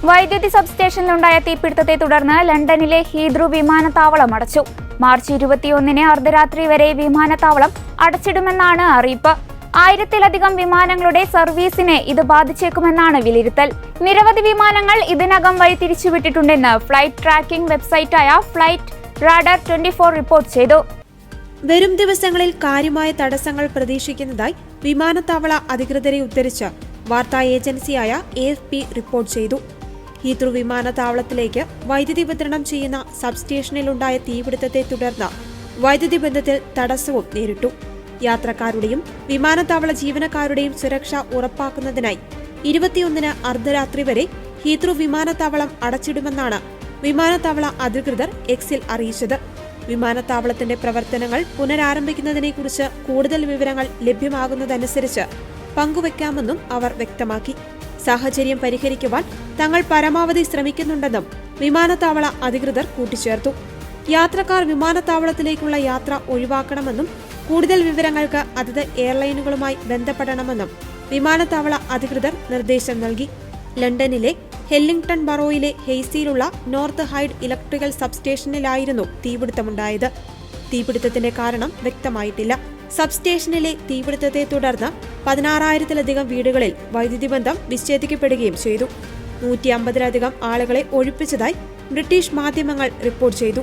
വൈദ്യുതി സബ്സ്റ്റേഷനിലുണ്ടായ തീപിടുത്തത്തെ തുടർന്ന് ലണ്ടനിലെ ഹീത്രൂ വിമാനത്താവളം അടച്ചു. മാർച്ച് 21-ന് അർദ്ധരാത്രി വരെ വിമാനത്താവളം അടച്ചിടുമെന്നാണ് അറിയിപ്പ്. 1000-ലധികം വിമാനങ്ങളുടെ സർവീസിനെ ഇത് ബാധിച്ചേക്കുമെന്നാണ് വിലയിരുത്തൽ. നിരവധി വിമാനങ്ങൾ ഇതിനകം വഴിതിരിച്ചുവിട്ടിട്ടുണ്ടെന്ന് ഫ്ലൈറ്റ് ട്രാക്കിംഗ് വെബ്സൈറ്റായ ഫ്ലൈറ്റ് റാഡാർ 24 റിപ്പോർട്ട് ചെയ്തു. വരും ദിവസങ്ങളിൽ കാര്യമായ തടസ്സങ്ങൾ പ്രതീക്ഷിക്കുന്നതായി വിമാനത്താവള അധികൃതരെ ഉദ്ധരിച്ച് വാർത്താ ഏജൻസിയായ AFP റിപ്പോർട്ട് ചെയ്തു. ഹീത്രൂ വിമാനത്താവളത്തിലേക്ക് വൈദ്യുതി വിതരണം ചെയ്യുന്ന സബ്സ്റ്റേഷനിലുണ്ടായ തീപിടുത്തത്തെ തുടർന്ന് വൈദ്യുതി ബന്ധത്തിൽ തടസ്സവും നേരിട്ടു. യാത്രക്കാരുടെയും വിമാനത്താവള ജീവനക്കാരുടെയും സുരക്ഷ ഉറപ്പാക്കുന്നതിനായി 21-ന് അർദ്ധരാത്രി വരെ ഹീത്രൂ വിമാനത്താവളം അടച്ചിടുമെന്നാണ് വിമാനത്താവള അധികൃതർ എക്സിൽ അറിയിച്ചത്. വിമാനത്താവളത്തിന്റെ പ്രവർത്തനങ്ങൾ പുനരാരംഭിക്കുന്നതിനെക്കുറിച്ച് കൂടുതൽ വിവരങ്ങൾ ലഭ്യമാകുന്നതനുസരിച്ച് പങ്കുവയ്ക്കാമെന്നും അവർ വ്യക്തമാക്കി. സാഹചര്യം പരിഹരിക്കുവാൻ തങ്ങൾ പരമാവധി ശ്രമിക്കുന്നുണ്ടെന്നും വിമാനത്താവള അധികൃതർ കൂട്ടിച്ചേർത്തു. യാത്രക്കാർ വിമാനത്താവളത്തിലേക്കുള്ള യാത്ര ഒഴിവാക്കണമെന്നും കൂടുതൽ വിവരങ്ങൾക്ക് അതത് എയർലൈനുകളുമായി ബന്ധപ്പെടണമെന്നും വിമാനത്താവള അധികൃതർ നിർദ്ദേശം നൽകി. ലണ്ടനിലെ ഹെല്ലിംഗ്ടൺ ബറോയിലെ ഹെയ്സിയിലുള്ള നോർത്ത് ഹൈഡ് ഇലക്ട്രിക്കൽ സബ്സ്റ്റേഷനിലായിരുന്നു തീപിടുത്തമുണ്ടായത്. തീപിടുത്തത്തിന്റെ കാരണം വ്യക്തമായിട്ടില്ല. സബ്സ്റ്റേഷനിലെ തീപിടുത്തത്തെ തുടർന്ന് 16,000-ലധികം വീടുകളിൽ വൈദ്യുതി ബന്ധം വിച്ഛേദിക്കപ്പെടുകയും ചെയ്തു. 150-ലധികം ആളുകളെ ഒഴിപ്പിച്ചതായി ബ്രിട്ടീഷ് മാധ്യമങ്ങൾ റിപ്പോർട്ട് ചെയ്തു.